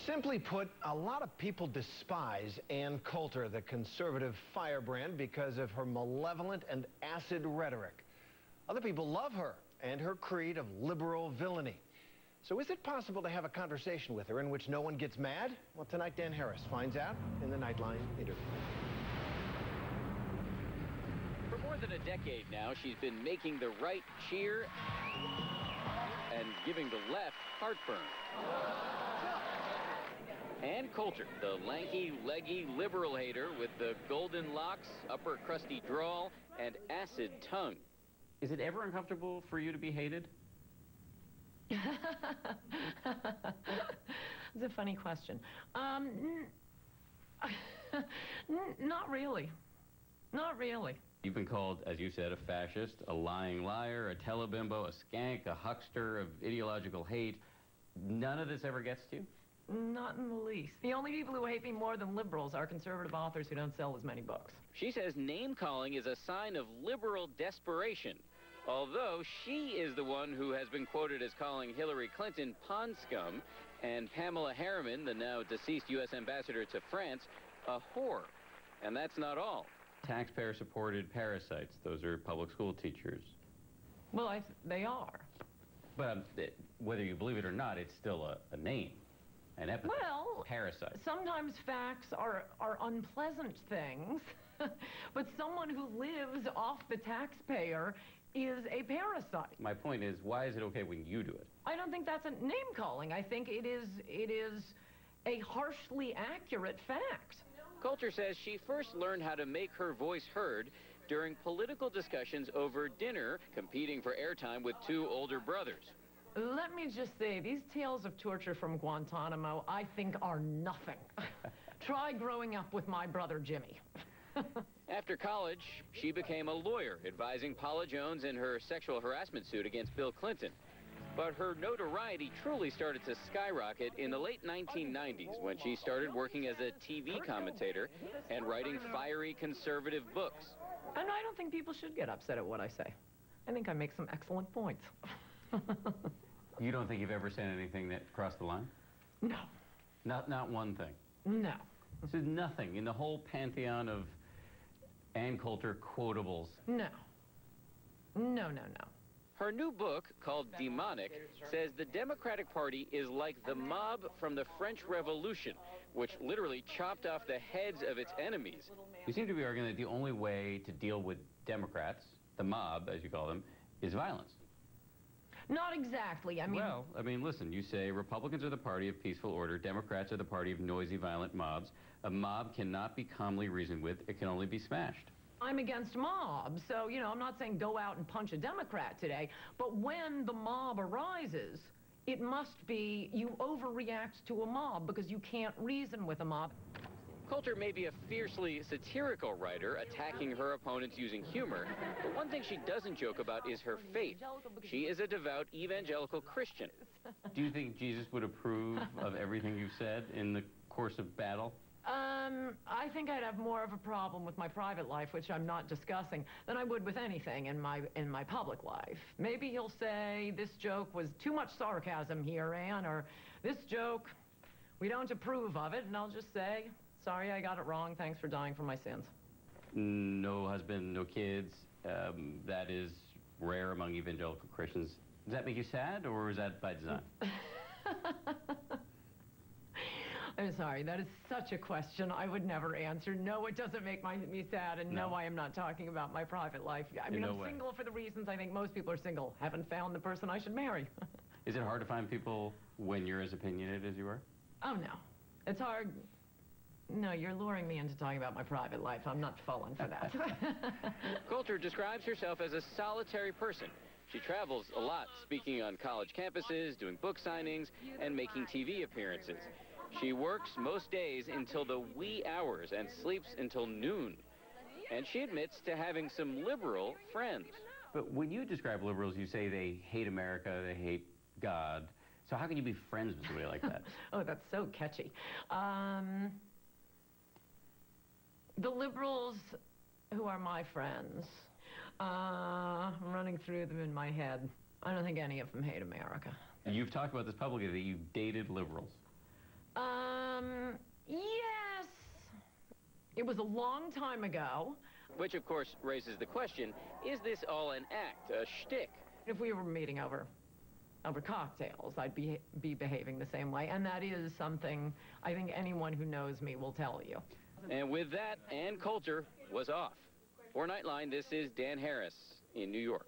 Simply put, a lot of people despise Ann Coulter, the conservative firebrand, because of her malevolent and acid rhetoric. Other people love her and her creed of liberal villainy. So is it possible to have a conversation with her in which no one gets mad? Well, tonight Dan Harris finds out in the Nightline interview. For more than a decade now, she's been making the right cheer and giving the left heartburn. Ann Coulter, the lanky, leggy liberal hater with the golden locks, upper crusty drawl, and acid tongue. Is it ever uncomfortable for you to be hated? It's a funny question. Not really. Not really. You've been called, as you said, a fascist, a lying liar, a telebimbo, a skank, a huckster of ideological hate. None of this ever gets to you? Not in the least. The only people who hate me more than liberals are conservative authors who don't sell as many books. She says name-calling is a sign of liberal desperation, although she is the one who has been quoted as calling Hillary Clinton pond scum and Pamela Harriman, the now deceased U.S. ambassador to France, a whore. And that's not all. Taxpayer-supported parasites. Those are public school teachers. Well, they are. But whether you believe it or not, it's still a name. An epithet. Well, parasite. Sometimes facts are unpleasant things, but someone who lives off the taxpayer is a parasite. My point is, why is it okay when you do it? I don't think that's a name-calling. I think it is a harshly accurate fact. Coulter says she first learned how to make her voice heard during political discussions over dinner, competing for airtime with two older brothers. Let me just say, these tales of torture from Guantanamo, I think, are nothing. Try growing up with my brother, Jimmy. After college, she became a lawyer, advising Paula Jones in her sexual harassment suit against Bill Clinton. But her notoriety truly started to skyrocket in the late 1990s when she started working as a TV commentator and writing fiery conservative books. And I don't think people should get upset at what I say. I think I make some excellent points. You don't think you've ever said anything that crossed the line? No. Not one thing? No. This is nothing in the whole pantheon of Ann Coulter quotables? No. No, no, no. Her new book, called Demonic, says the Democratic Party is like the mob from the French Revolution, which literally chopped off the heads of its enemies. You seem to be arguing that the only way to deal with Democrats, the mob, as you call them, is violence. Not exactly. Well, listen, you say Republicans are the party of peaceful order, Democrats are the party of noisy, violent mobs. A mob cannot be calmly reasoned with, it can only be smashed. I'm against mobs, so, I'm not saying go out and punch a Democrat today, but when the mob arises, it must be you overreact to a mob because you can't reason with a mob. Coulter may be a fiercely satirical writer, attacking her opponents using humor, but one thing she doesn't joke about is her faith. She is a devout evangelical Christian. Do you think Jesus would approve of everything you've said in the course of battle? I think I'd have more of a problem with my private life, which I'm not discussing, than I would with anything in my public life. Maybe he'll say, this joke was too much sarcasm here, Ann, or this joke, we don't approve of it, and I'll just say, sorry, I got it wrong. Thanks for dying for my sins. No husband, no kids. That is rare among evangelical Christians. Does that make you sad, or is that by design? I'm sorry, that is such a question I would never answer. No, it doesn't make me sad, and no, I am not talking about my private life. I'm single for the reasons I think most people are single. Haven't found the person I should marry. Is it hard to find people when you're as opinionated as you are? Oh, no. It's hard. No, you're luring me into talking about my private life. I'm not falling for that. Coulter describes herself as a solitary person. She travels a lot, speaking on college campuses, doing book signings, and making TV appearances. She works most days until the wee hours and sleeps until noon. And she admits to having some liberal friends. But when you describe liberals, you say they hate America, they hate God. So how can you be friends with somebody like that? Oh, that's so catchy. The liberals who are my friends, I'm running through them in my head. I don't think any of them hate America. You've talked about this publicly, that you've dated liberals. Yes. It was a long time ago. Which, of course, raises the question, is this all an act, a shtick? If we were meeting over cocktails, I'd be behaving the same way. And that is something I think anyone who knows me will tell you. And with that, Ann Coulter was off. For Nightline, this is Dan Harris in New York.